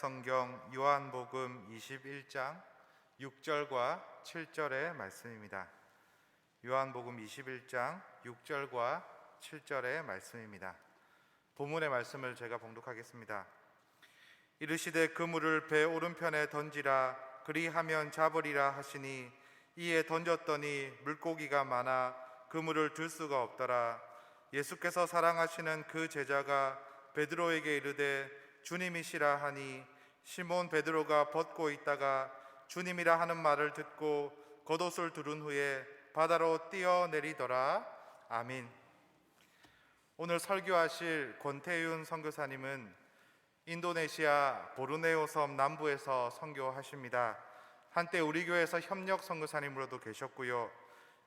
성경 요한복음 21장 6절과 7절의 말씀입니다. 요한복음 21장 6절과 7절의 말씀입니다. 본문의 말씀을 제가 봉독하겠습니다. 이르시되 그물을 배 오른편에 던지라, 그리하면 잡으리라 하시니, 이에 던졌더니 물고기가 많아 그물을 들 수가 없더라. 예수께서 사랑하시는 그 제자가 베드로에게 이르되 주님이시라 하니, 시몬 베드로가 벗고 있다가 주님이라 하는 말을 듣고 겉옷을 두른 후에 바다로 뛰어내리더라. 아멘. 오늘 설교하실 권태윤 선교사님은 인도네시아 보르네오 섬 남부에서 선교하십니다. 한때 우리 교회에서 협력 선교사님으로도 계셨고요.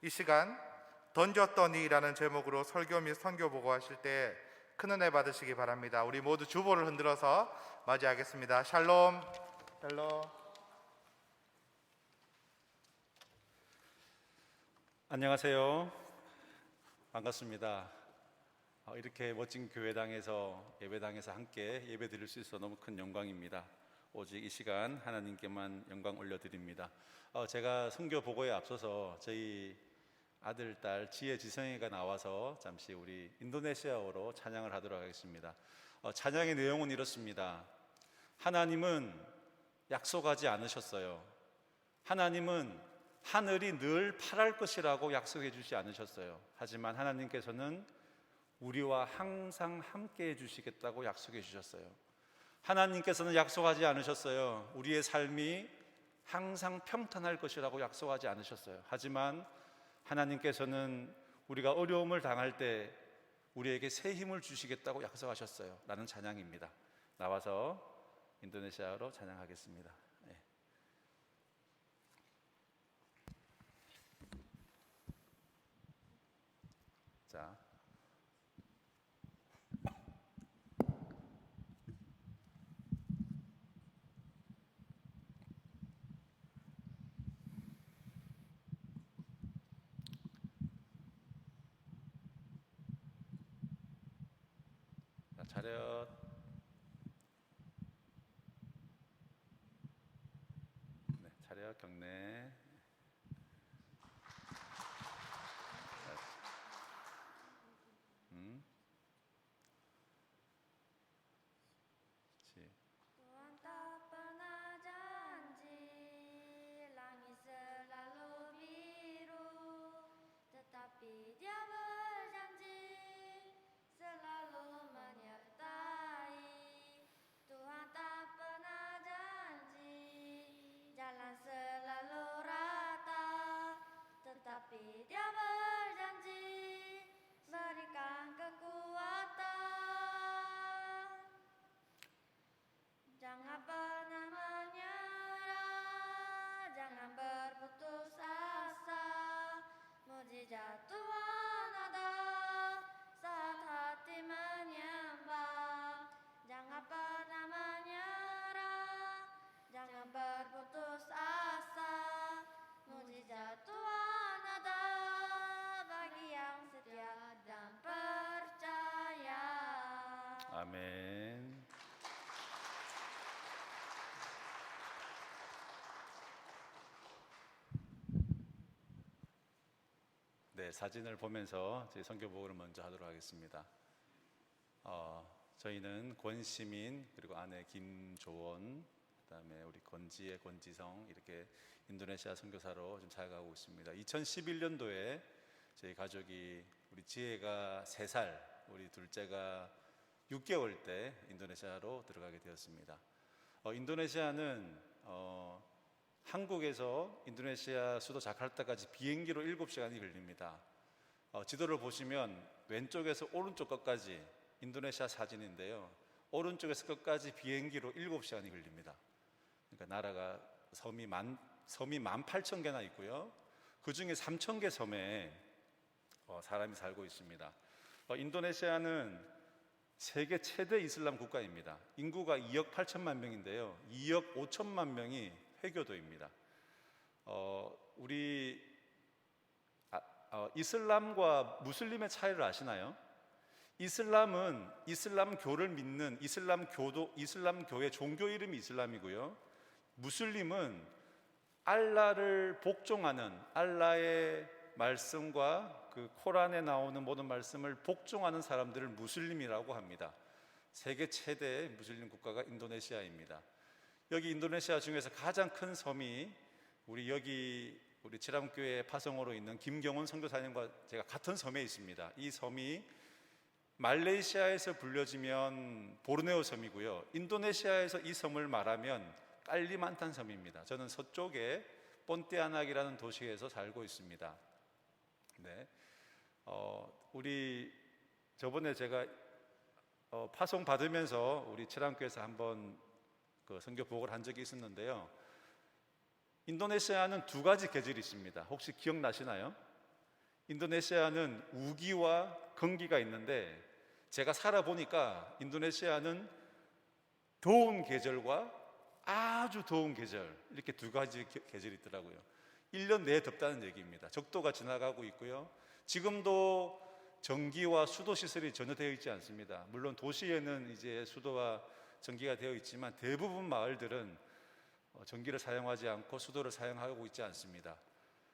이 시간 던졌더니라는 제목으로 설교 및 선교 보고하실 때 큰 은혜 받으시기 바랍니다. 우리 모두 주보를 흔들어서 맞이하겠습니다. 샬롬. 샬롬. 안녕하세요. 반갑습니다. 이렇게 멋진 교회당에서 예배당에서 함께 예배 드릴 수 있어 너무 큰 영광입니다. 오직 이 시간 하나님께만 영광 올려드립니다. 제가 선교 보고에 앞서서 저희 아들, 딸 지혜, 지성이가 나와서 잠시 우리 인도네시아어로 찬양을 하도록 하겠습니다. 찬양의 내용은 이렇습니다. 하나님은 약속하지 않으셨어요. 하나님은 하늘이 늘 파랄 것이라고 약속해 주지 않으셨어요. 하지만 하나님께서는 우리와 항상 함께 해주시겠다고 약속해 주셨어요. 하나님께서는 약속하지 않으셨어요. 우리의 삶이 항상 평탄할 것이라고 약속하지 않으셨어요. 하지만 하나님께서는 우리가 어려움을 당할 때 우리에게 새 힘을 주시겠다고 약속하셨어요. 라는 찬양입니다. 나와서 인도네시아어로 찬양하겠습니다. 네. 자. 차렷. 네, 차렷 경례. Tuhan tak pernah janji langit selalu biru, tetapi Dia berjanji selalu menyertai. Tuhan tak pernah janji jalan selalu rata, tetapi Dia berjanji berikan kekuatan. Jangan pernah menyerah, jangan berputus asa. Mujizat Tuhan ada saat hati menyembah. Jangan pernah menyerah, jangan berputus asa. Mujizat Tuhan ada bagi yang setia dan percaya. 아멘. 네, 사진을 보면서 저희 선교복을 먼저 하도록 하겠습니다. 저희는 권시민, 그리고 아내 김조원, 그다음에 우리 권지혜, 권지성 이렇게 인도네시아 선교사로 좀 잘 가고 있습니다. 2011년도에 저희 가족이 우리 지혜가 3살, 우리 둘째가 6개월 때 인도네시아로 들어가게 되었습니다. 인도네시아는 한국에서 인도네시아 수도 자카르타까지 비행기로 7시간이 걸립니다. 지도를 보시면 왼쪽에서 오른쪽 끝까지 인도네시아 사진인데요, 오른쪽에서 끝까지 비행기로 7시간이 걸립니다. 그러니까 나라가 섬이 18,000개나 있고요, 그 중에 3,000개 섬에 사람이 살고 있습니다. 인도네시아는 세계 최대 이슬람 국가입니다. 인구가 2억 8천만 명인데요, 2억 5천만 명이 회교도입니다. 우리 이슬람과 무슬림의 차이를 아시나요? 이슬람은 이슬람교를 믿는 이슬람교의 종교 이름이 이슬람이고요. 무슬림은 알라를 복종하는, 알라의 말씀과 그 코란에 나오는 모든 말씀을 복종하는 사람들을 무슬림이라고 합니다. 세계 최대 무슬림 국가가 인도네시아입니다. 여기 인도네시아 중에서 가장 큰 섬이 우리 지람교회 파송으로 있는 김경원 선교사님과 제가 같은 섬에 있습니다. 이 섬이 말레이시아에서 불려지면 보르네오 섬이고요. 인도네시아에서 이 섬을 말하면 깔리만탄 섬입니다. 저는 서쪽에 본티아낙이라는 도시에서 살고 있습니다. 네, 우리 저번에 제가 파송 받으면서 우리 칠암교회에서 한번 그 선교 보고를 한 적이 있었는데요. 인도네시아는 두 가지 계절이 있습니다. 혹시 기억나시나요? 인도네시아는 우기와 건기가 있는데 제가 살아보니까 인도네시아는 더운 계절과 아주 더운 계절, 이렇게 두 가지 계절이 있더라고요. 1년 내에 덥다는 얘기입니다. 적도가 지나가고 있고요. 지금도 전기와 수도 시설이 전혀 되어 있지 않습니다. 물론 도시에는 이제 수도와 전기가 되어 있지만 대부분 마을들은 전기를 사용하지 않고 수도를 사용하고 있지 않습니다.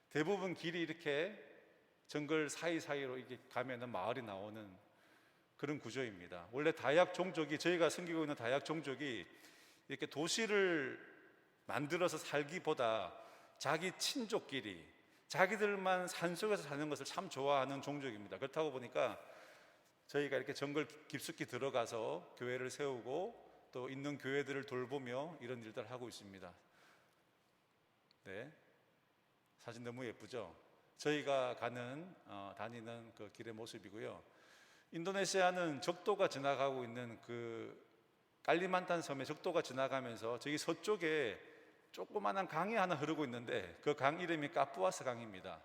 대부분 길이 이렇게 정글 사이사이로 이렇게 가면은 마을이 나오는 그런 구조입니다. 원래 다약 종족이, 저희가 섬기고 있는 다약 종족이 이렇게 도시를 만들어서 살기보다 자기 친족끼리, 자기들만 산속에서 사는 것을 참 좋아하는 종족입니다. 그렇다고 보니까 저희가 이렇게 정글 깊숙이 들어가서 교회를 세우고 또 있는 교회들을 돌보며 이런 일들을 하고 있습니다. 네, 사진 너무 예쁘죠? 저희가 다니는 그 길의 모습이고요. 인도네시아는 적도가 지나가고 있는 그 깔리만탄 섬의 적도가 지나가면서 저기 서쪽에 조그마한 강이 하나 흐르고 있는데 그 강 이름이 까푸아스 강입니다.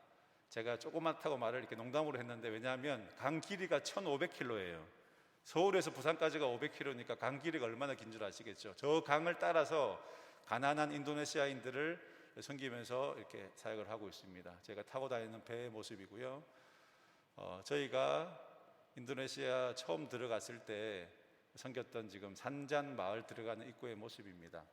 제가 조그맣다고 말을 이렇게 농담으로 했는데, 왜냐하면 강 길이가 1,500km예요. 서울에서 부산까지가 500km니까 강 길이가 얼마나 긴 줄 아시겠죠? 저 강을 따라서 가난한 인도네시아인들을 섬기면서 이렇게 사역을 하고 있습니다. 제가 타고 다니는 배의 모습이고요. 저희가 인도네시아 처음 들어갔을 때 섬겼던 지금 산잔 마을 들어가는 입구의 모습입니다.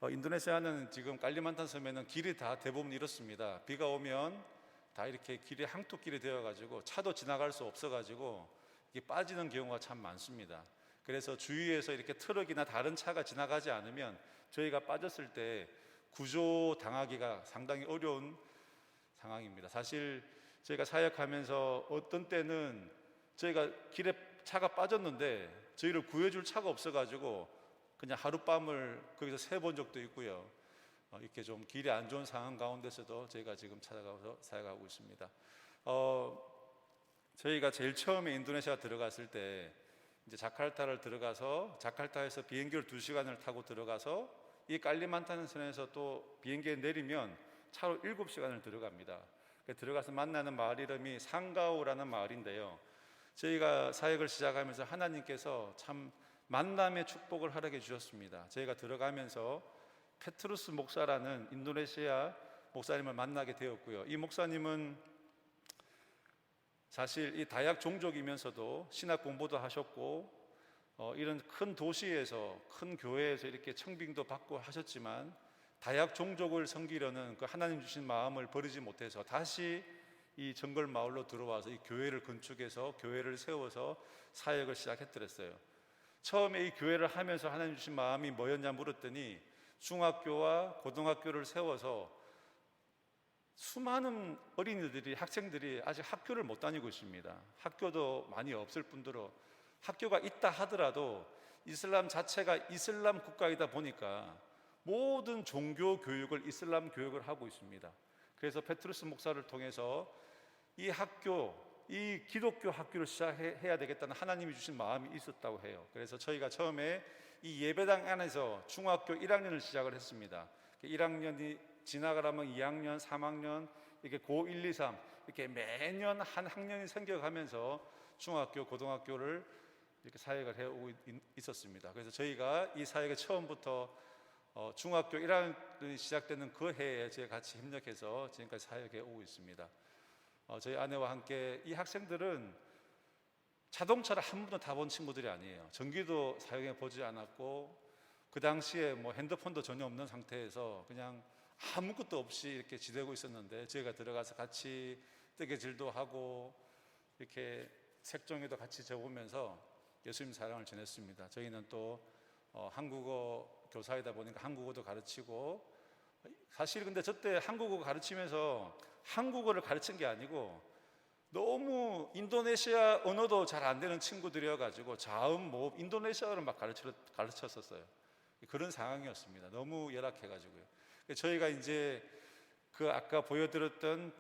인도네시아는 지금 깔리만탄 섬에는 길이 다 대부분 이렇습니다. 비가 오면 다 이렇게 길이 항토길이 되어가지고 차도 지나갈 수 없어가지고 이게 빠지는 경우가 참 많습니다. 그래서 주위에서 이렇게 트럭이나 다른 차가 지나가지 않으면 저희가 빠졌을 때 구조 당하기가 상당히 어려운 상황입니다. 사실 저희가 사역하면서 어떤 때는 저희가 길에 차가 빠졌는데 저희를 구해줄 차가 없어가지고 그냥 하룻밤을 거기서 새본 적도 있고요. 이렇게 좀 길이 안 좋은 상황 가운데서도 저희가 지금 찾아가서 사역하고 있습니다. 저희가 제일 처음에 인도네시아 들어갔을 때 이제 자카르타를 들어가서 자카르타에서 비행기를 2시간을 타고 들어가서 이 깔리만탄 선에서 또 비행기에 내리면 차로 7시간을 들어갑니다. 들어가서 만나는 마을 이름이 상가오라는 마을인데요. 저희가 사역을 시작하면서 하나님께서 참 만남의 축복을 허락해 주셨습니다. 저희가 들어가면서 페트루스 목사라는 인도네시아 목사님을 만나게 되었고요. 이 목사님은 사실 이 다약 종족이면서도 신학 공부도 하셨고 이런 큰 도시에서, 큰 교회에서 이렇게 청빙도 받고 하셨지만 다약 종족을 섬기려는 그 하나님 주신 마음을 버리지 못해서 다시 이 정글 마을로 들어와서 이 교회를 건축해서 교회를 세워서 사역을 시작했더랬어요. 처음에 이 교회를 하면서 하나님 주신 마음이 뭐였냐 물었더니 중학교와 고등학교를 세워서 수많은 어린이들이, 학생들이 아직 학교를 못 다니고 있습니다. 학교도 많이 없을 뿐더러 학교가 있다 하더라도 이슬람 자체가 이슬람 국가이다 보니까 모든 종교 교육을 이슬람 교육을 하고 있습니다. 그래서 페트루스 목사를 통해서 이 학교, 이 기독교 학교를 시작해야 되겠다는 하나님이 주신 마음이 있었다고 해요. 그래서 저희가 처음에 이 예배당 안에서 중학교 1학년을 시작을 했습니다. 1학년이 지나가려면 2학년, 3학년, 이렇게 고 1, 2, 3 이렇게 매년 한 학년이 생겨가면서 중학교, 고등학교를 이렇게 사역을 해오고 있었습니다. 그래서 저희가 이 사역에 처음부터 중학교 1학년이 시작되는 그 해에 저희 같이 협력해서 지금까지 사역해 오고 있습니다. 저희 아내와 함께 이 학생들은 자동차를 한 번도 타본 친구들이 아니에요. 전기도 사용해 보지 않았고 그 당시에 뭐 핸드폰도 전혀 없는 상태에서 그냥 아무것도 없이 이렇게 지내고 있었는데, 저희가 들어가서 같이 뜨개질도 하고 이렇게 색종이도 같이 적으면서 예수님 사랑을 전했습니다. 저희는 또 한국어 교사이다 보니까 한국어도 가르치고, 사실 근데 저때 한국어 가르치면서 한국어를 가르친 게 아니고 너무 인도네시아 언어도 잘 안 되는 친구들이어가지고 자음, 모음, 인도네시아어를 막 가르쳤었어요. 그런 상황이었습니다. 너무 열악해가지고요. 저희가 이제 그 아까 보여드렸던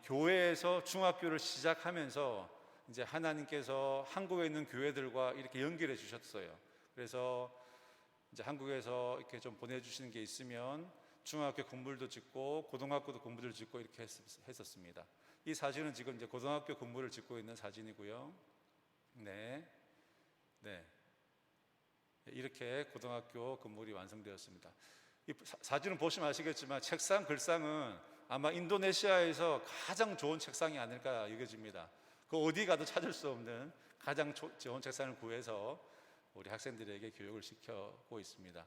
교회에서 중학교를 시작하면서 이제 하나님께서 한국에 있는 교회들과 이렇게 연결해 주셨어요. 그래서 이제 한국에서 이렇게 좀 보내주시는 게 있으면 중학교 건물도 짓고 고등학교도 건물을 짓고 이렇게 했었습니다. 이 사진은 지금 이제 고등학교 건물을 짓고 있는 사진이고요. 네. 이렇게 고등학교 건물이 완성되었습니다. 이 사진을 보시면 아시겠지만 책상 글상은 아마 인도네시아에서 가장 좋은 책상이 아닐까 여겨집니다. 그 어디 가도 찾을 수 없는 가장 좋은 책상을 구해서 우리 학생들에게 교육을 시켜고 있습니다.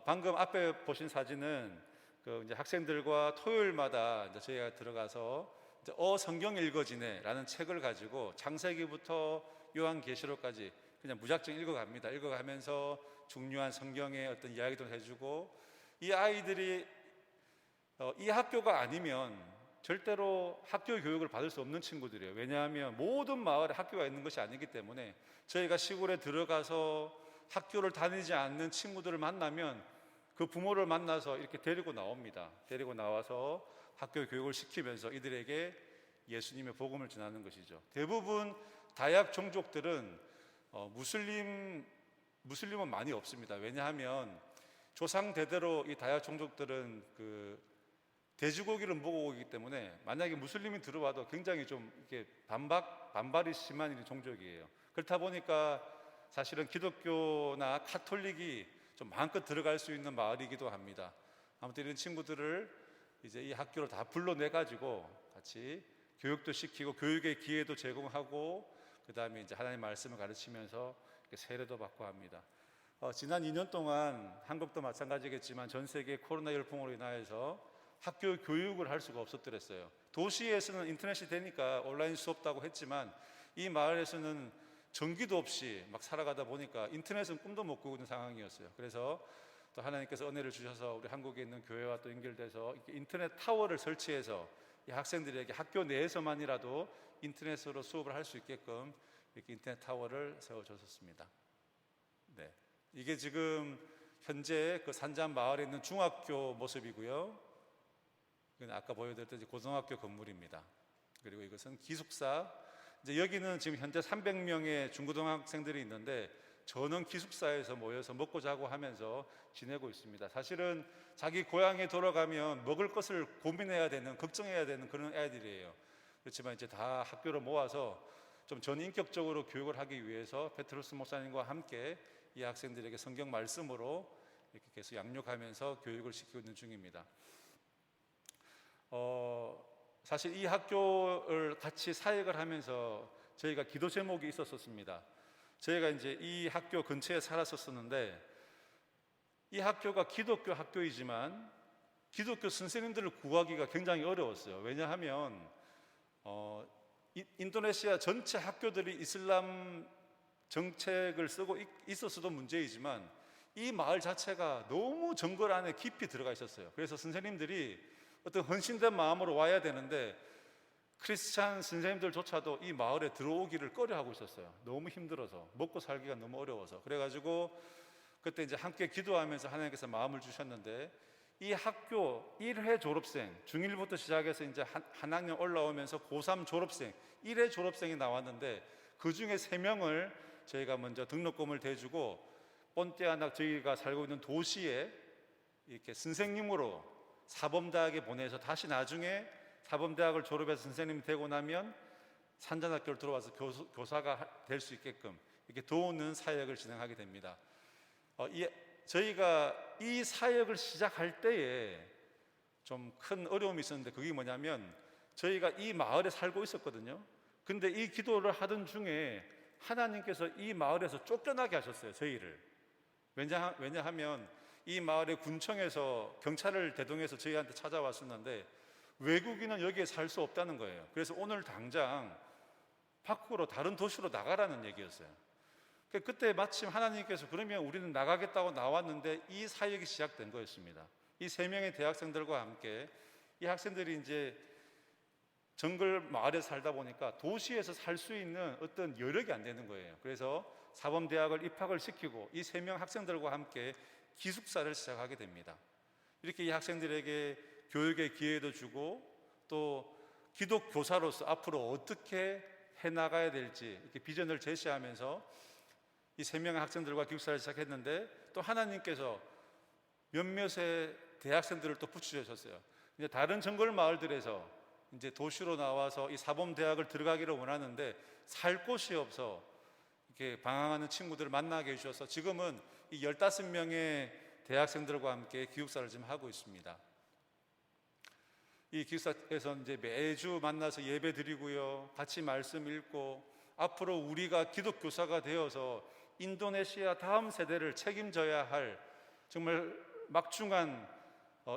방금 앞에 보신 사진은 그 이제 학생들과 토요일마다 이제 저희가 들어가서 이제 성경 읽어지네라는 책을 가지고 창세기부터 요한계시록까지 그냥 무작정 읽어갑니다. 읽어가면서 중요한 성경의 어떤 이야기도 해주고, 이 아이들이 이 학교가 아니면 절대로 학교 교육을 받을 수 없는 친구들이에요. 왜냐하면 모든 마을에 학교가 있는 것이 아니기 때문에 저희가 시골에 들어가서 학교를 다니지 않는 친구들을 만나면 그 부모를 만나서 이렇게 데리고 나옵니다. 데리고 나와서 학교 교육을 시키면서 이들에게 예수님의 복음을 전하는 것이죠. 대부분 다약 종족들은 무슬림은 많이 없습니다. 왜냐하면 조상 대대로 이 다약 종족들은 그 돼지고기를 먹어오기 때문에 만약에 무슬림이 들어와도 굉장히 좀 이렇게 반발이 심한 이런 종족이에요. 그렇다 보니까 사실은 기독교나 카톨릭이 좀 마음껏 들어갈 수 있는 마을이기도 합니다. 아무튼 이런 친구들을 이제 이 학교로 다 불러내 가지고 같이 교육도 시키고 교육의 기회도 제공하고, 그 다음에 이제 하나님의 말씀을 가르치면서 세례도 받고 합니다. 지난 2년 동안 한국도 마찬가지겠지만 전 세계 코로나 열풍으로 인하여서 학교 교육을 할 수가 없었더랬어요. 도시에서는 인터넷이 되니까 온라인 수업도 했지만 이 마을에서는 전기도 없이 막 살아가다 보니까 인터넷은 꿈도 못 꾸는 상황이었어요. 그래서 또 하나님께서 은혜를 주셔서 우리 한국에 있는 교회와 또 연결돼서 인터넷 타워를 설치해서 이 학생들에게 학교 내에서만이라도 인터넷으로 수업을 할 수 있게끔 이렇게 인터넷 타워를 세워줬습니다. 네, 이게 지금 현재 그 산자 마을에 있는 중학교 모습이고요. 이건 아까 보여드렸던 고등학교 건물입니다. 그리고 이것은 기숙사. 이제 여기는 지금 현재 300명의 중고등학생들이 있는데 저는 기숙사에서 모여서 먹고 자고 하면서 지내고 있습니다. 사실은 자기 고향에 돌아가면 먹을 것을 고민해야 되는, 걱정해야 되는 그런 애들이에요. 그렇지만 이제 다 학교로 모아서 좀 전인격적으로 교육을 하기 위해서 페트로스 목사님과 함께 이 학생들에게 성경 말씀으로 이렇게 계속 양육하면서 교육을 시키고 있는 중입니다. 사실 이 학교를 같이 사역을 하면서 저희가 기도 제목이 있었습니다. 저희가 이제 이 학교 근처에 살았었는데 이 학교가 기독교 학교이지만 기독교 선생님들을 구하기가 굉장히 어려웠어요. 왜냐하면 인도네시아 전체 학교들이 이슬람 정책을 쓰고 있었어도 문제이지만 이 마을 자체가 너무 정글 안에 깊이 들어가 있었어요. 그래서 선생님들이 어떤 헌신된 마음으로 와야 되는데 크리스찬 선생님들조차도 이 마을에 들어오기를 꺼려하고 있었어요. 너무 힘들어서, 먹고 살기가 너무 어려워서. 그래가지고 그때 이제 함께 기도하면서 하나님께서 마음을 주셨는데 이 학교 1회 졸업생, 중1부터 시작해서 이제 한 학년 올라오면서 고3 졸업생, 1회 졸업생이 나왔는데 그 중에 3명을 저희가 먼저 등록금을 대주고 본떼아낙 저희가 살고 있는 도시에 이렇게 선생님으로 사범대학에 보내서 다시 나중에 사범대학을 졸업해서 선생님이 되고 나면 산전학교를 들어와서 교사가 될 수 있게끔 이렇게 도우는 사역을 진행하게 됩니다. 저희가 이 사역을 시작할 때에 좀 큰 어려움이 있었는데 그게 뭐냐면 저희가 이 마을에 살고 있었거든요. 근데 이 기도를 하던 중에 하나님께서 이 마을에서 쫓겨나게 하셨어요, 저희를. 왜냐하면 이 마을의 군청에서 경찰을 대동해서 저희한테 찾아왔었는데 외국인은 여기에 살 수 없다는 거예요. 그래서 오늘 당장 밖으로 다른 도시로 나가라는 얘기였어요. 그때 마침 하나님께서 그러면 우리는 나가겠다고 나왔는데 이 사역이 시작된 거였습니다. 이 3명의 대학생들과 함께 이 학생들이 이제 정글 마을에 살다 보니까 도시에서 살 수 있는 어떤 여력이 안 되는 거예요. 그래서 사범대학을 입학을 시키고 이 3명 학생들과 함께 기숙사를 시작하게 됩니다. 이렇게 이 학생들에게 교육의 기회도 주고 또 기독 교사로서 앞으로 어떻게 해나가야 될지 이렇게 비전을 제시하면서 이 3명의 학생들과 기숙사를 시작했는데 또 하나님께서 몇몇의 대학생들을 또 붙여주셨어요. 이제 다른 정글 마을들에서 이제 도시로 나와서 이 사범대학을 들어가기를 원하는데 살 곳이 없어 이렇게 방황하는 친구들을 만나게 해주셔서 지금은 이 15명의 대학생들과 함께 기숙사를 지금 하고 있습니다. 이 기숙사에서 이제 매주 만나서 예배 드리고요, 같이 말씀 읽고 앞으로 우리가 기독교사가 되어서 인도네시아 다음 세대를 책임져야 할 정말 막중한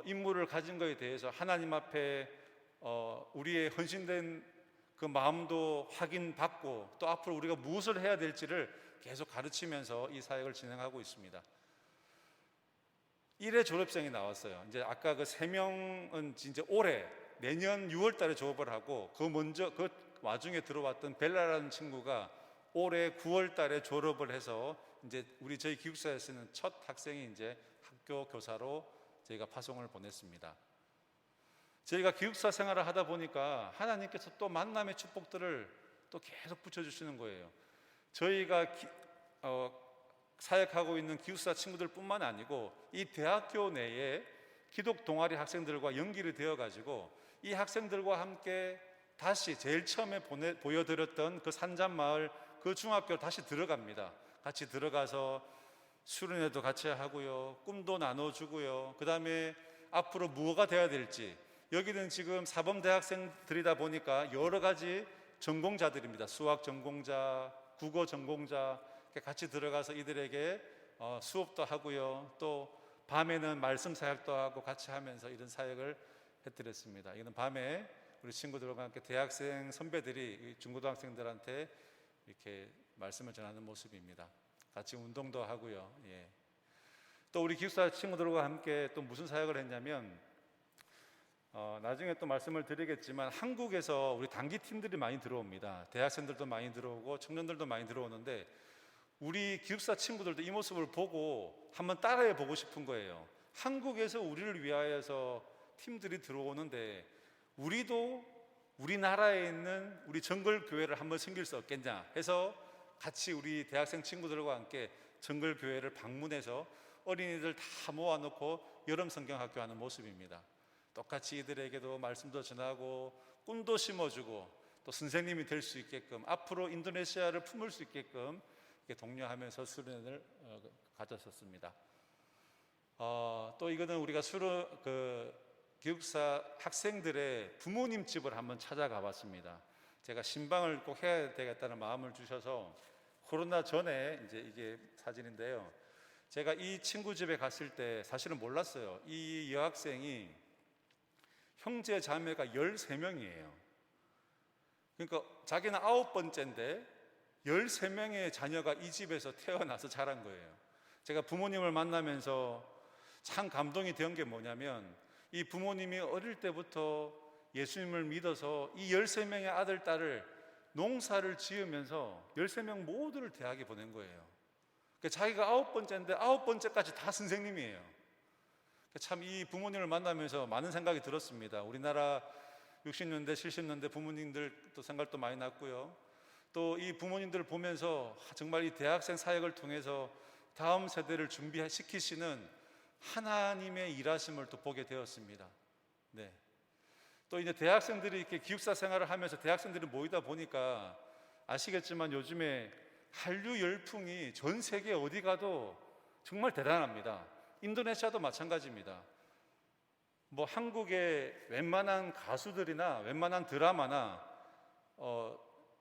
임무를 가진 것에 대해서 하나님 앞에 우리의 헌신된 그 마음도 확인받고 또 앞으로 우리가 무엇을 해야 될지를 계속 가르치면서 이 사역을 진행하고 있습니다. 1회 졸업생이 나왔어요. 이제 아까 그 3명은 이제 올해 내년 6월 달에 졸업을 하고 그 와중에 들어왔던 벨라라는 친구가 올해 9월 달에 졸업을 해서 이제 저희 기숙사에서는 첫 학생이 이제 학교 교사로 저희가 파송을 보냈습니다. 저희가 기숙사 생활을 하다 보니까 하나님께서 또 만남의 축복들을 또 계속 붙여주시는 거예요. 저희가 사역하고 있는 기숙사 친구들뿐만 아니고 이 대학교 내에 기독 동아리 학생들과 연결이 되어가지고 이 학생들과 함께 다시 제일 처음에 보여드렸던 그 산잔마을 그 중학교를 다시 들어갑니다. 같이 들어가서 수련회도 같이 하고요, 꿈도 나눠주고요, 그 다음에 앞으로 뭐가 돼야 될지, 여기는 지금 사범대학생들이다 보니까 여러 가지 전공자들입니다. 수학 전공자, 국어 전공자 같이 들어가서 이들에게 수업도 하고요, 또 밤에는 말씀 사역도 하고 같이 하면서 이런 사역을 해드렸습니다. 이거는 밤에 우리 친구들과 함께 대학생 선배들이 중고등학생들한테 이렇게 말씀을 전하는 모습입니다. 같이 운동도 하고요. 예. 또 우리 기숙사 친구들과 함께 또 무슨 사역을 했냐면 나중에 또 말씀을 드리겠지만 한국에서 우리 단기 팀들이 많이 들어옵니다. 대학생들도 많이 들어오고 청년들도 많이 들어오는데 우리 기숙사 친구들도 이 모습을 보고 한번 따라해 보고 싶은 거예요. 한국에서 우리를 위하여서 팀들이 들어오는데 우리도 우리나라에 있는 우리 정글 교회를 한번 섬길 수 없겠냐 해서 같이 우리 대학생 친구들과 함께 정글 교회를 방문해서 어린이들 다 모아놓고 여름 성경학교 하는 모습입니다. 똑같이 이들에게도 말씀도 전하고 꿈도 심어주고 또 선생님이 될 수 있게끔 앞으로 인도네시아를 품을 수 있게끔 이렇게 독려하면서 수련을 가졌었습니다. 또 이거는 우리가 기숙사 학생들의 부모님 집을 한번 찾아가 봤습니다. 제가 신방을 꼭 해야 되겠다는 마음을 주셔서 코로나 전에 이제 이게 사진인데요. 제가 이 친구 집에 갔을 때 사실은 몰랐어요. 이 여학생이 형제 자매가 13명이에요. 그러니까 자기는 9번째인데 13명의 자녀가 이 집에서 태어나서 자란 거예요. 제가 부모님을 만나면서 참 감동이 된 게 뭐냐면 이 부모님이 어릴 때부터 예수님을 믿어서 이 13명의 아들, 딸을 농사를 지으면서 13명 모두를 대학에 보낸 거예요. 그러니까 자기가 9번째인데 9번째까지 다 선생님이에요. 참 이 부모님을 만나면서 많은 생각이 들었습니다. 우리나라 60년대, 70년대 부모님들 또 생각도 많이 났고요. 또 이 부모님들을 보면서 정말 이 대학생 사역을 통해서 다음 세대를 준비시키시는 하나님의 일하심을 또 보게 되었습니다. 네. 또 이제 대학생들이 이렇게 기숙사 생활을 하면서 대학생들이 모이다 보니까 아시겠지만 요즘에 한류 열풍이 전 세계 어디 가도 정말 대단합니다. 인도네시아도 마찬가지입니다. 뭐 한국의 웬만한 가수들이나 웬만한 드라마나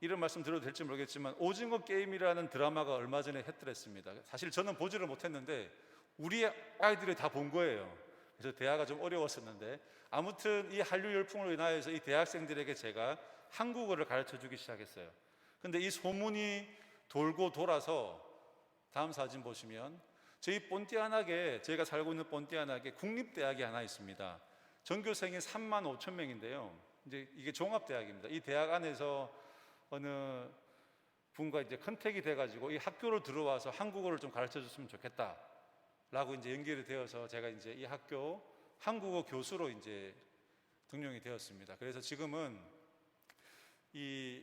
이런 말씀 드려도 될지 모르겠지만 오징어 게임이라는 드라마가 얼마 전에 했더랬습니다. 사실 저는 보지를 못했는데 우리 아이들이 다 본 거예요. 그래서 대화가 좀 어려웠었는데 아무튼 이 한류 열풍으로 인하여서 이 대학생들에게 제가 한국어를 가르쳐 주기 시작했어요. 근데 이 소문이 돌고 돌아서 다음 사진 보시면 저희 본띠아낙에, 저희가 살고 있는 본띠아낙에 국립대학이 하나 있습니다. 전교생이 3만 5천 명인데요. 이제 이게 종합대학입니다. 이 대학 안에서 어느 분과 이제 컨택이 돼가지고 이 학교로 들어와서 한국어를 좀 가르쳐 줬으면 좋겠다라고 이제 연결이 되어서 제가 이제 이 학교 한국어 교수로 이제 등용이 되었습니다. 그래서 지금은 이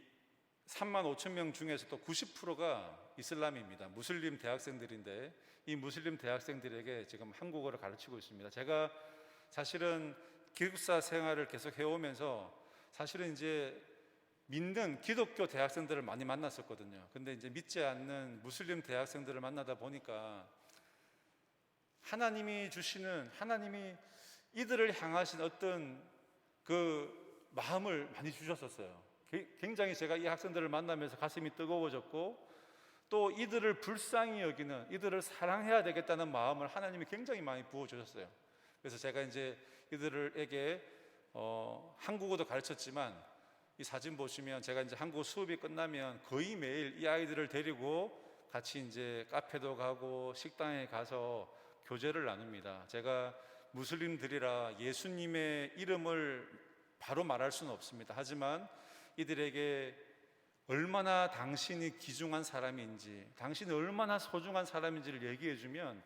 3만 5천 명 중에서 또 90%가 이슬람입니다. 무슬림 대학생들인데 이 무슬림 대학생들에게 지금 한국어를 가르치고 있습니다. 제가 사실은 기숙사 생활을 계속 해오면서 사실은 이제 믿는 기독교 대학생들을 많이 만났었거든요. 근데 이제 믿지 않는 무슬림 대학생들을 만나다 보니까 하나님이 주시는, 하나님이 이들을 향하신 어떤 그 마음을 많이 주셨었어요. 굉장히 제가 이 학생들을 만나면서 가슴이 뜨거워졌고 또 이들을 불쌍히 여기는, 이들을 사랑해야 되겠다는 마음을 하나님이 굉장히 많이 부어주셨어요. 그래서 제가 이제 이들에게 한국어도 가르쳤지만 이 사진 보시면 제가 이제 한국어 수업이 끝나면 거의 매일 이 아이들을 데리고 같이 이제 카페도 가고 식당에 가서 교제를 나눕니다. 제가 무슬림들이라 예수님의 이름을 바로 말할 수는 없습니다. 하지만 이들에게 얼마나 당신이 귀중한 사람인지, 당신이 얼마나 소중한 사람인지를 얘기해 주면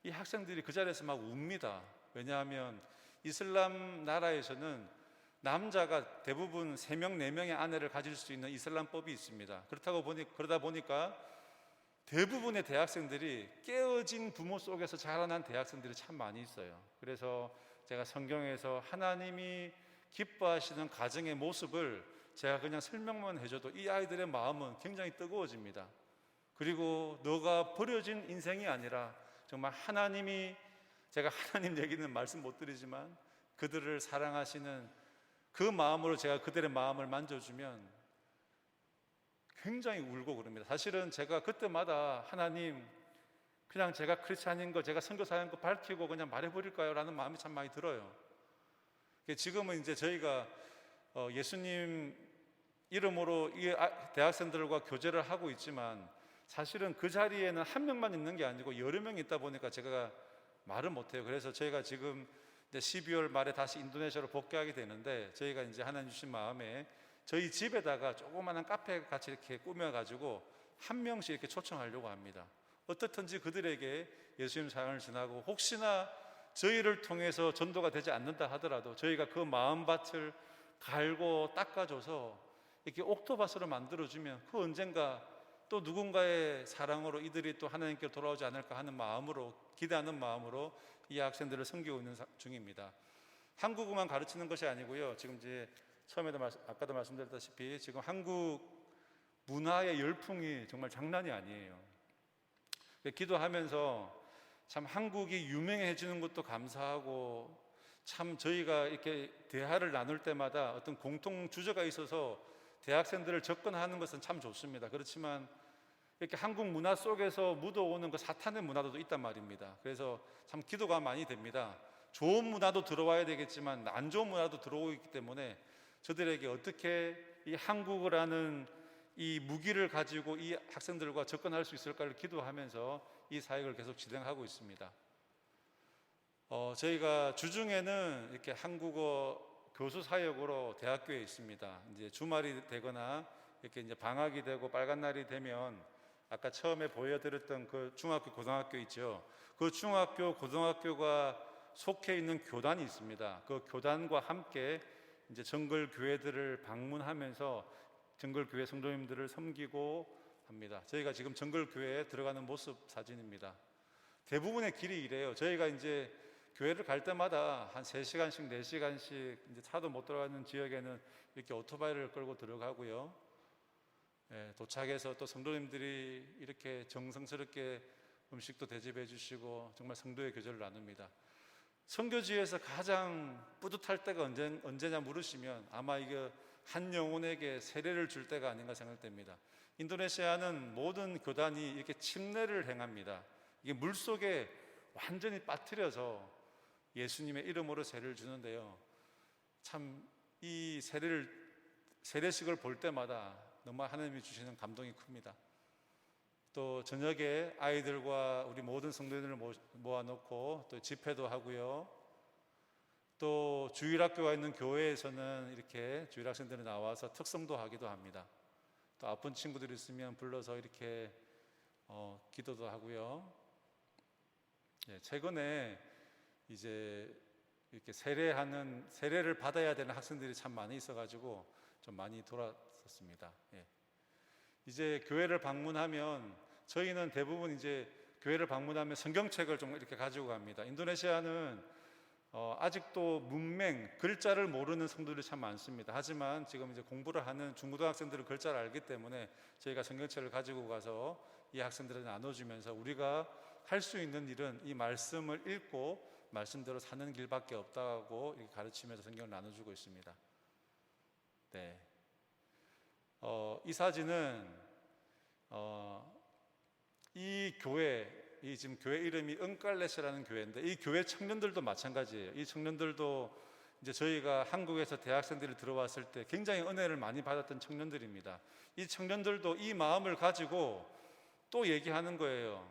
이 학생들이 그 자리에서 막 웁니다. 왜냐하면 이슬람 나라에서는 남자가 대부분 3명, 4명의 아내를 가질 수 있는 이슬람법이 있습니다. 그러다 보니까 대부분의 대학생들이 깨어진 부모 속에서 자라난 대학생들이 참 많이 있어요. 그래서 제가 성경에서 하나님이 기뻐하시는 가정의 모습을 제가 그냥 설명만 해줘도 이 아이들의 마음은 굉장히 뜨거워집니다. 그리고 너가 버려진 인생이 아니라 정말 하나님이, 제가 하나님 얘기는 말씀 못 드리지만 그들을 사랑하시는 그 마음으로 제가 그들의 마음을 만져주면 굉장히 울고 그럽니다. 사실은 제가 그때마다 하나님, 그냥 제가 크리스찬인 거, 제가 선교사인 거 밝히고 그냥 말해버릴까요? 라는 마음이 참 많이 들어요. 지금은 이제 저희가 예수님 이름으로 이 대학생들과 교제를 하고 있지만 사실은 그 자리에는 한 명만 있는 게 아니고 여러 명이 있다 보니까 제가 말을 못해요. 그래서 저희가 지금 이제 12월 말에 다시 인도네시아로 복귀하게 되는데 저희가 이제 하나님 주신 마음에 저희 집에다가 조그마한 카페 같이 이렇게 꾸며가지고 한 명씩 이렇게 초청하려고 합니다. 어떻든지 그들에게 예수님 사랑을 전하고 혹시나 저희를 통해서 전도가 되지 않는다 하더라도 저희가 그 마음밭을 갈고 닦아줘서 이렇게 옥토바스로 만들어주면 그 언젠가 또 누군가의 사랑으로 이들이 또 하나님께 돌아오지 않을까 하는 마음으로, 기대하는 마음으로 이 학생들을 섬기고 있는 중입니다. 한국어만 가르치는 것이 아니고요. 지금 이제 처음에도 아까도 말씀드렸다시피 지금 한국 문화의 열풍이 정말 장난이 아니에요. 기도하면서 참 한국이 유명해지는 것도 감사하고 참 저희가 이렇게 대화를 나눌 때마다 어떤 공통 주제가 있어서 대학생들을 접근하는 것은 참 좋습니다. 그렇지만 이렇게 한국 문화 속에서 묻어오는 그 사탄의 문화도 있단 말입니다. 그래서 참 기도가 많이 됩니다. 좋은 문화도 들어와야 되겠지만 안 좋은 문화도 들어오고 있기 때문에 저들에게 어떻게 이 한국어라는 이 무기를 가지고 이 학생들과 접근할 수 있을까를 기도하면서 이 사역을 계속 진행하고 있습니다. 저희가 주중에는 이렇게 한국어 교수 사역으로 대학교에 있습니다. 이제 주말이 되거나 이렇게 이제 방학이 되고 빨간 날이 되면 아까 처음에 보여드렸던 그 중학교, 고등학교 있죠. 그 중학교, 고등학교가 속해 있는 교단이 있습니다. 그 교단과 함께 이제 정글 교회들을 방문하면서 정글 교회 성도님들을 섬기고 합니다. 저희가 지금 정글 교회에 들어가는 모습 사진입니다. 대부분의 길이 이래요. 저희가 이제 교회를 갈 때마다 한 3시간씩, 4시간씩 이제 차도 못 들어가는 지역에는 이렇게 오토바이를 끌고 들어가고요. 도착해서 또 성도님들이 이렇게 정성스럽게 음식도 대접해 주시고 정말 성도의 교제를 나눕니다. 선교지에서 가장 뿌듯할 때가 언제냐 물으시면 아마 이게 한 영혼에게 세례를 줄 때가 아닌가 생각됩니다. 인도네시아는 모든 교단이 이렇게 침례를 행합니다. 이게 물속에 완전히 빠뜨려서 예수님의 이름으로 세례를 주는데요. 참 이 세례식을 볼 때마다 너무 하나님이 주시는 감동이 큽니다. 또 저녁에 아이들과 우리 모든 성도들을 모아놓고 또 집회도 하고요. 또 주일학교가 있는 교회에서는 이렇게 주일학생들이 나와서 특성도 하기도 합니다. 또 아픈 친구들이 있으면 불러서 이렇게 기도도 하고요. 예, 최근에 이제 이렇게 세례를 받아야 되는 학생들이 참 많이 있어가지고 좀 많이 돌았었습니다. 예. 이제 교회를 방문하면 저희는 대부분 이제 교회를 방문하면 성경책을 좀 이렇게 가지고 갑니다. 인도네시아는 아직도 문맹, 글자를 모르는 성도들이 참 많습니다. 하지만 지금 이제 공부를 하는 중고등학생들은 글자를 알기 때문에 저희가 성경책을 가지고 가서 이 학생들한테 나눠주면서 우리가 할 수 있는 일은 이 말씀을 읽고 말씀대로 사는 길밖에 없다고 이렇게 가르치면서 성경을 나눠주고 있습니다. 네. 이 사진은 이 지금 교회 이름이 은깔렛이라는 교회인데 이 교회 청년들도 마찬가지예요. 이 청년들도 이제 저희가 한국에서 대학생들이 들어왔을 때 굉장히 은혜를 많이 받았던 청년들입니다. 이 청년들도 이 마음을 가지고 또 얘기하는 거예요.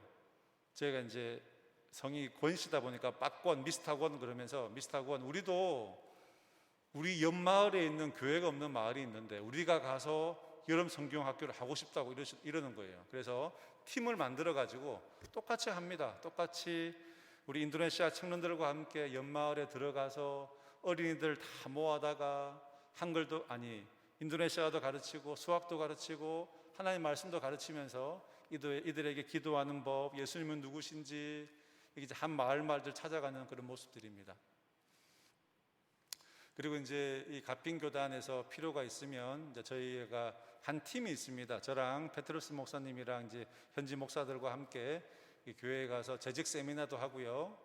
제가 이제 성이 권씨다 보니까 빡권, 미스터권 그러면서 미스터권 우리도 우리 옆 마을에 있는 교회가 없는 마을이 있는데 우리가 가서 여름 성경학교를 하고 싶다고 이러는 거예요. 그래서 팀을 만들어 가지고 똑같이 합니다. 똑같이 우리 인도네시아 청년들과 함께 옆 마을에 들어가서 어린이들 다 모아다가 인도네시아도 가르치고 수학도 가르치고 하나님 말씀도 가르치면서 이들에게 기도하는 법, 예수님은 누구신지 이제 한 마을들 찾아가는 그런 모습들입니다. 그리고 이제 이 갑빈교단에서 필요가 있으면 이제 저희가 한 팀이 있습니다. 저랑 페트로스 목사님이랑 이제 현지 목사들과 함께 이 교회에 가서 재직 세미나도 하고요.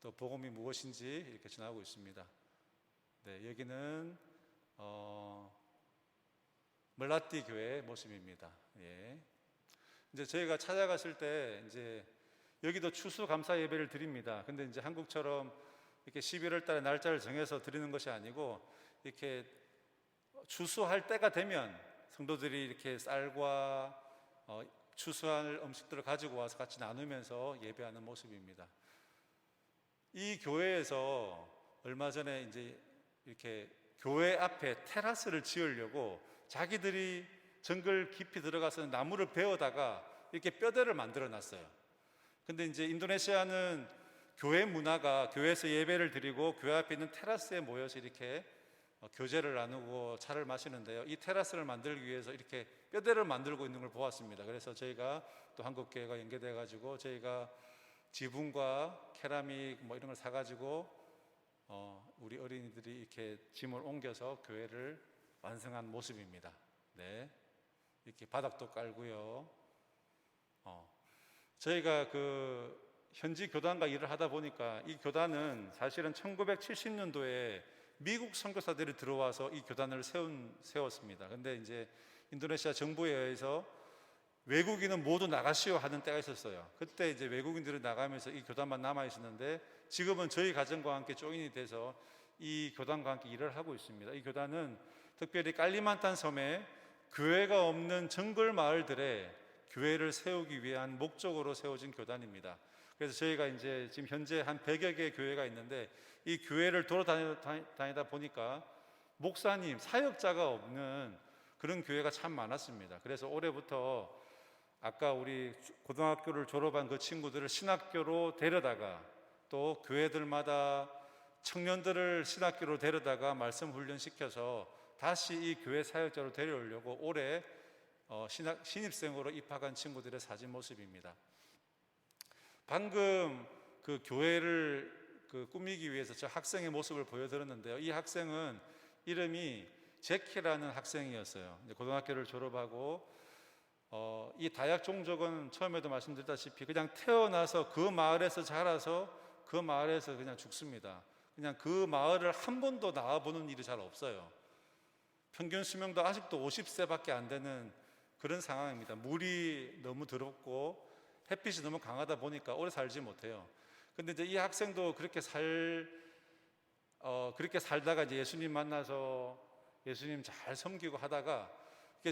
또 복음이 무엇인지 이렇게 전하고 있습니다. 네, 여기는 멀라띠 교회 모습입니다. 예. 이제 저희가 찾아갔을 때 이제 여기도 추수감사 예배를 드립니다. 근데 이제 한국처럼 이렇게 11월 달에 날짜를 정해서 드리는 것이 아니고 이렇게 추수할 때가 되면 성도들이 이렇게 쌀과 추수할 음식들을 가지고 와서 같이 나누면서 예배하는 모습입니다. 이 교회에서 얼마 전에 이제 이렇게 교회 앞에 테라스를 지으려고 자기들이 정글 깊이 들어가서 나무를 베어다가 이렇게 뼈대를 만들어 놨어요. 근데 이제 인도네시아는 교회 문화가 교회에서 예배를 드리고 교회 앞에 있는 테라스에 모여서 이렇게 교제를 나누고 차를 마시는데요. 이 테라스를 만들기 위해서 이렇게 뼈대를 만들고 있는 걸 보았습니다. 그래서 저희가 또 한국교회가 연계돼 가지고 저희가 지붕과 케라믹 뭐 이런 걸 사가지고 우리 어린이들이 이렇게 짐을 옮겨서 교회를 완성한 모습입니다. 네, 이렇게 바닥도 깔고요. 저희가 그 현지 교단과 일을 하다 보니까 이 교단은 사실은 1970년도에 미국 선교사들이 들어와서 이 교단을 세웠습니다. 근데 이제 인도네시아 정부에 의해서 외국인은 모두 나가시오 하는 때가 있었어요. 그때 이제 외국인들이 나가면서 이 교단만 남아 있었는데 지금은 저희 가정과 함께 조인이 돼서 이 교단과 함께 일을 하고 있습니다. 이 교단은 특별히 깔리만탄 섬에 교회가 없는 정글 마을들에 교회를 세우기 위한 목적으로 세워진 교단입니다. 그래서 저희가 이제 지금 현재 한 100여 개의 교회가 있는데 이 교회를 돌아다니다 보니까 목사님, 사역자가 없는 그런 교회가 참 많았습니다. 그래서 올해부터 아까 우리 고등학교를 졸업한 그 친구들을 신학교로 데려다가 또 교회들마다 청년들을 신학교로 데려다가 말씀 훈련시켜서 다시 이 교회 사역자로 데려오려고 올해 신입생으로 입학한 친구들의 사진 모습입니다. 방금 그 교회를 꾸미기 위해서 저 학생의 모습을 보여드렸는데요. 이 학생은 이름이 제키라는 학생이었어요. 고등학교를 졸업하고 이 다약 종족은 처음에도 말씀드렸다시피 그냥 태어나서 그 마을에서 자라서 그 마을에서 그냥 죽습니다. 그냥 그 마을을 한 번도 나와보는 일이 잘 없어요. 평균 수명도 아직도 50세밖에 안 되는 그런 상황입니다. 물이 너무 더럽고 햇빛이 너무 강하다 보니까 오래 살지 못해요. 근데 이제 이 학생도 그렇게 살다가 이제 예수님 만나서 예수님 잘 섬기고 하다가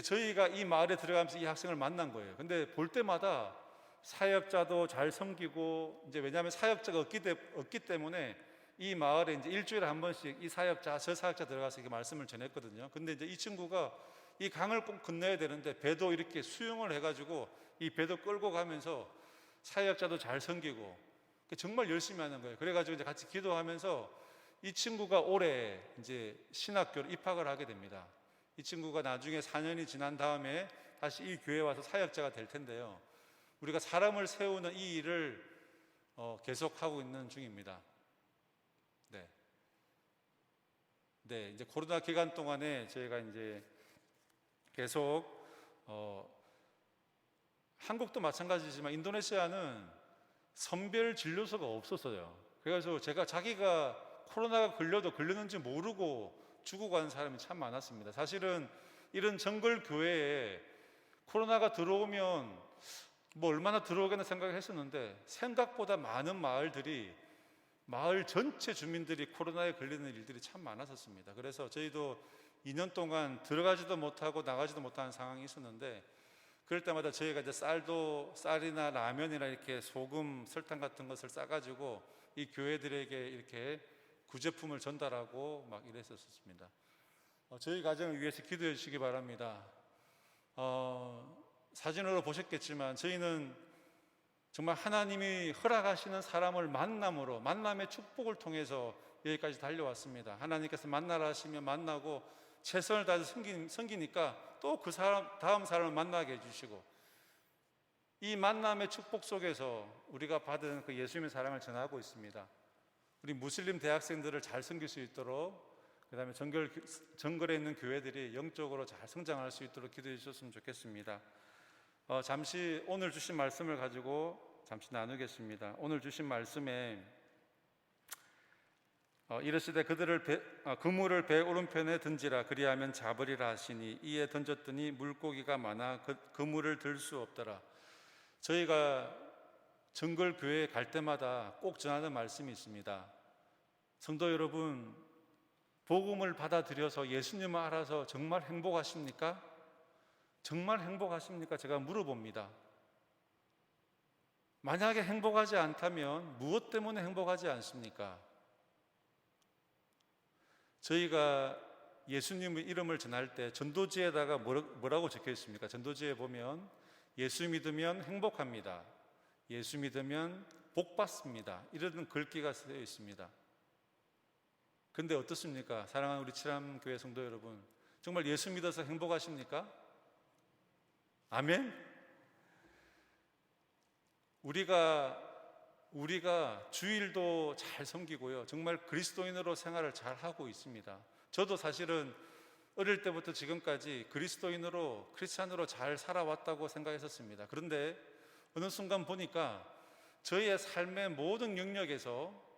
저희가 이 마을에 들어가면서 이 학생을 만난 거예요. 근데 볼 때마다 사역자도 잘 섬기고, 이제 왜냐하면 사역자가 없기 때문에 이 마을에 이제 일주일에 한 번씩 이 사역자, 저 사역자 들어가서 이렇게 말씀을 전했거든요. 근데 이제 이 친구가 이 강을 꼭 건너야 되는데 배도 이렇게 수영을 해가지고 이 배도 끌고 가면서 사역자도 잘 섬기고 정말 열심히 하는 거예요. 그래가지고 이제 같이 기도하면서 이 친구가 올해 이제 신학교로 입학을 하게 됩니다. 이 친구가 나중에 4년이 지난 다음에 다시 이 교회에 와서 사역자가 될 텐데요. 우리가 사람을 세우는 이 일을 계속하고 있는 중입니다. 네, 이제 코로나 기간 동안에 저희가 이제 계속 한국도 마찬가지지만 인도네시아는 선별 진료소가 없었어요. 그래서 자기가 코로나가 걸려도 걸렸는지 모르고 죽어가는 사람이 참 많았습니다. 사실은 이런 정글 교회에 코로나가 들어오면 뭐 얼마나 들어오겠나 생각을 했었는데 생각보다 많은 마을 전체 주민들이 코로나에 걸리는 일들이 참 많았었습니다. 그래서 저희도 2년 동안 들어가지도 못하고 나가지도 못하는 상황이 있었는데 그럴 때마다 저희가 이제 쌀이나 라면이나 이렇게 소금, 설탕 같은 것을 싸가지고 이 교회들에게 이렇게 구제품을 전달하고 막 이랬었습니다. 저희 가정을 위해서 기도해 주시기 바랍니다. 사진으로 보셨겠지만 저희는 정말 하나님이 허락하시는 사람을 만남의 축복을 통해서 여기까지 달려왔습니다. 하나님께서 만나라 하시면 만나고 최선을 다해서 섬기니까 또 그 다음 사람을 만나게 해주시고 이 만남의 축복 속에서 우리가 받은 그 예수님의 사랑을 전하고 있습니다. 우리 무슬림 대학생들을 잘 섬길 수 있도록, 그 다음에 정글에 있는 교회들이 영적으로 잘 성장할 수 있도록 기도해 주셨으면 좋겠습니다. 잠시 오늘 주신 말씀을 가지고 잠시 나누겠습니다. 오늘 주신 말씀에 이르시되 그물을 배 오른편에 던지라 그리하면 잡으리라 하시니 이에 던졌더니 물고기가 많아 그물을 들 수 없더라. 저희가 정글 교회에 갈 때마다 꼭 전하는 말씀이 있습니다. 성도 여러분, 복음을 받아들여서 예수님을 알아서 정말 행복하십니까? 정말 행복하십니까? 제가 물어봅니다. 만약에 행복하지 않다면 무엇 때문에 행복하지 않습니까? 저희가 예수님의 이름을 전할 때 전도지에다가 뭐라고 적혀 있습니까? 전도지에 보면 예수 믿으면 행복합니다. 예수 믿으면 복 받습니다. 이런 글귀가 쓰여 있습니다. 근데 어떻습니까? 사랑하는 우리 칠암교회 성도 여러분, 정말 예수 믿어서 행복하십니까? 아멘? 우리가 주일도 잘 섬기고요, 정말 그리스도인으로 생활을 잘 하고 있습니다. 저도 사실은 어릴 때부터 지금까지 크리스찬으로 잘 살아왔다고 생각했었습니다. 그런데 어느 순간 보니까 저희의 삶의 모든 영역에서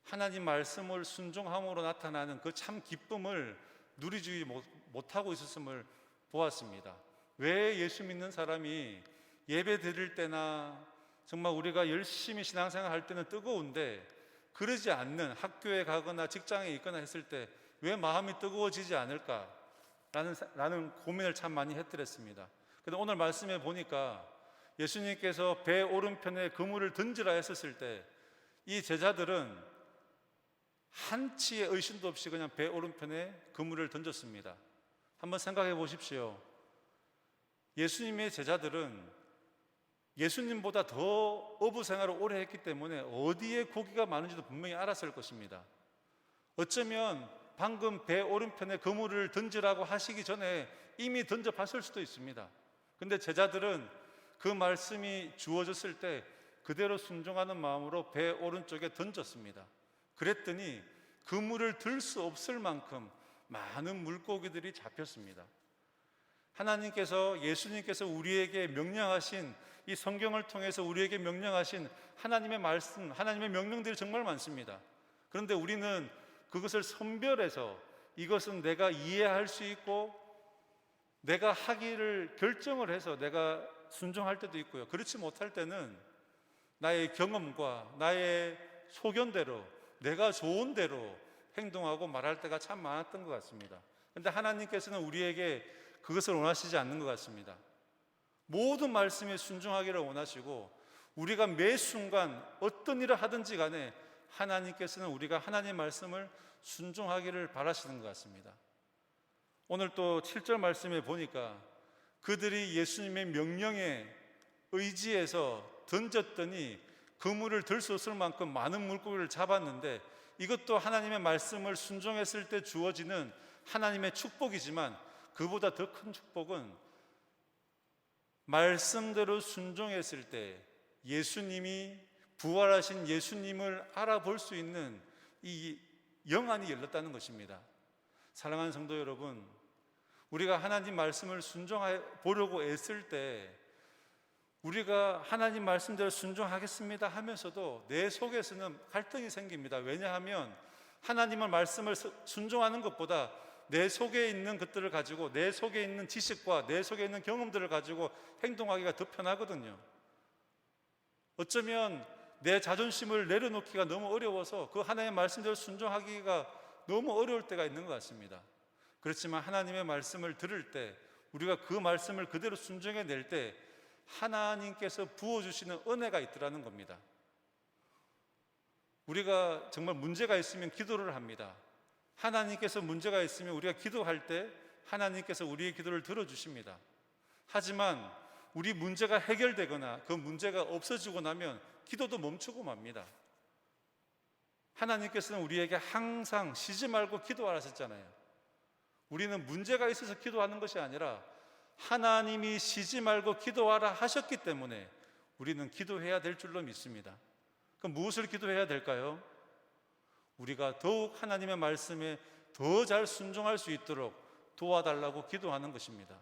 하나님 말씀을 순종함으로 나타나는 그 참 기쁨을 누리지 못하고 있었음을 보았습니다. 왜 예수 믿는 사람이 예배 드릴 때나 정말 우리가 열심히 신앙생활 할 때는 뜨거운데 그러지 않는, 학교에 가거나 직장에 있거나 했을 때 왜 마음이 뜨거워지지 않을까라는 고민을 참 많이 했더랬습니다. 그런데 오늘 말씀에 보니까 예수님께서 배 오른편에 그물을 던지라 했었을 때 이 제자들은 한치의 의심도 없이 그냥 배 오른편에 그물을 던졌습니다. 한번 생각해 보십시오. 예수님의 제자들은 예수님보다 더 어부 생활을 오래 했기 때문에 어디에 고기가 많은지도 분명히 알았을 것입니다. 어쩌면 방금 배 오른편에 그물을 던지라고 하시기 전에 이미 던져봤을 수도 있습니다. 근데 제자들은 그 말씀이 주어졌을 때 그대로 순종하는 마음으로 배 오른쪽에 던졌습니다. 그랬더니 그물을 들 수 없을 만큼 많은 물고기들이 잡혔습니다. 예수님께서 우리에게 명령하신, 이 성경을 통해서 우리에게 명령하신 하나님의 말씀, 하나님의 명령들이 정말 많습니다. 그런데 우리는 그것을 선별해서 이것은 내가 이해할 수 있고 내가 하기를 결정을 해서 내가 순종할 때도 있고요. 그렇지 못할 때는 나의 경험과 나의 소견대로 내가 좋은 대로 행동하고 말할 때가 참 많았던 것 같습니다. 그런데 하나님께서는 우리에게 그것을 원하시지 않는 것 같습니다. 모든 말씀에 순종하기를 원하시고 우리가 매 순간 어떤 일을 하든지 간에 하나님께서는 우리가 하나님 말씀을 순종하기를 바라시는 것 같습니다. 오늘 또 7절 말씀에 보니까 그들이 예수님의 명령에 의지해서 던졌더니 그물을 들 수 없을 만큼 많은 물고기를 잡았는데 이것도 하나님의 말씀을 순종했을 때 주어지는 하나님의 축복이지만 그보다 더 큰 축복은 말씀대로 순종했을 때 예수님이 부활하신 예수님을 알아볼 수 있는 이 영안이 열렸다는 것입니다. 사랑하는 성도 여러분, 우리가 하나님 말씀을 순종해 보려고 애쓸 때 우리가 하나님 말씀대로 순종하겠습니다 하면서도 내 속에서는 갈등이 생깁니다. 왜냐하면 하나님의 말씀을 순종하는 것보다 내 속에 있는 것들을 가지고 내 속에 있는 지식과 내 속에 있는 경험들을 가지고 행동하기가 더 편하거든요. 어쩌면 내 자존심을 내려놓기가 너무 어려워서 그 하나님의 말씀대로 순종하기가 너무 어려울 때가 있는 것 같습니다. 그렇지만 하나님의 말씀을 들을 때 우리가 그 말씀을 그대로 순종해 낼 때 하나님께서 부어주시는 은혜가 있더라는 겁니다. 우리가 정말 문제가 있으면 기도를 합니다. 하나님께서 문제가 있으면 우리가 기도할 때 하나님께서 우리의 기도를 들어주십니다. 하지만 우리 문제가 해결되거나 그 문제가 없어지고 나면 기도도 멈추고 맙니다. 하나님께서는 우리에게 항상 쉬지 말고 기도하셨잖아요. 우리는 문제가 있어서 기도하는 것이 아니라 하나님이 쉬지 말고 기도하라 하셨기 때문에 우리는 기도해야 될 줄로 믿습니다. 그럼 무엇을 기도해야 될까요? 우리가 더욱 하나님의 말씀에 더 잘 순종할 수 있도록 도와달라고 기도하는 것입니다.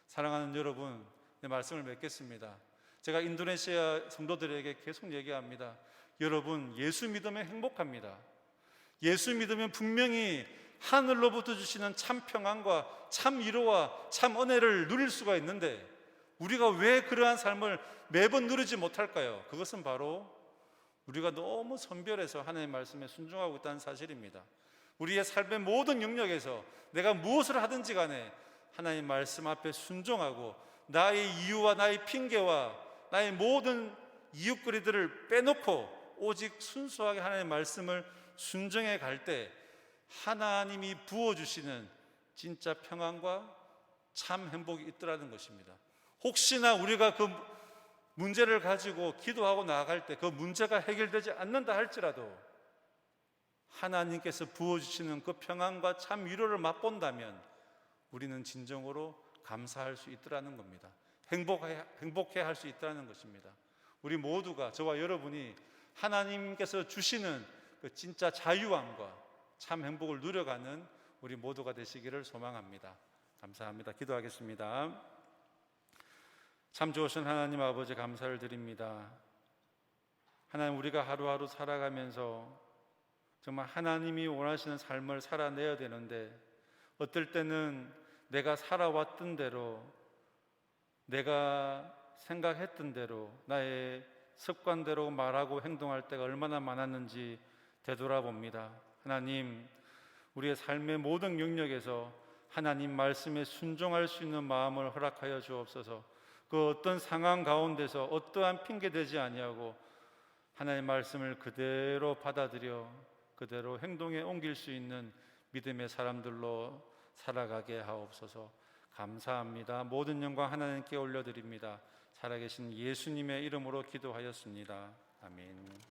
사랑하는 여러분, 내 말씀을 맺겠습니다. 제가 인도네시아 성도들에게 계속 얘기합니다. 여러분, 예수 믿으면 행복합니다. 예수 믿으면 분명히 하늘로부터 주시는 참 평안과 참 위로와 참 은혜를 누릴 수가 있는데 우리가 왜 그러한 삶을 매번 누리지 못할까요? 그것은 바로 우리가 너무 선별해서 하나님의 말씀에 순종하고 있다는 사실입니다. 우리의 삶의 모든 영역에서 내가 무엇을 하든지 간에 하나님 말씀 앞에 순종하고 나의 이유와 나의 핑계와 나의 모든 이웃거리들을 빼놓고 오직 순수하게 하나님의 말씀을 순종해 갈 때 하나님이 부어주시는 진짜 평안과 참 행복이 있더라는 것입니다. 혹시나 우리가 그 문제를 가지고 기도하고 나아갈 때 그 문제가 해결되지 않는다 할지라도 하나님께서 부어주시는 그 평안과 참 위로를 맛본다면 우리는 진정으로 감사할 수 있더라는 겁니다. 행복해 할 수 있다는 것입니다. 우리 모두가, 저와 여러분이 하나님께서 주시는 그 진짜 자유함과 참 행복을 누려가는 우리 모두가 되시기를 소망합니다. 감사합니다. 기도하겠습니다. 참 좋으신 하나님 아버지, 감사를 드립니다. 하나님, 우리가 하루하루 살아가면서 정말 하나님이 원하시는 삶을 살아내야 되는데 어떨 때는 내가 살아왔던 대로, 내가 생각했던 대로, 나의 습관대로 말하고 행동할 때가 얼마나 많았는지 되돌아봅니다. 하나님, 우리의 삶의 모든 영역에서 하나님 말씀에 순종할 수 있는 마음을 허락하여 주옵소서. 그 어떤 상황 가운데서 어떠한 핑계대지 아니하고 하나님의 말씀을 그대로 받아들여 그대로 행동에 옮길 수 있는 믿음의 사람들로 살아가게 하옵소서. 감사합니다. 모든 영광 하나님께 올려드립니다. 살아계신 예수님의 이름으로 기도하였습니다. 아멘.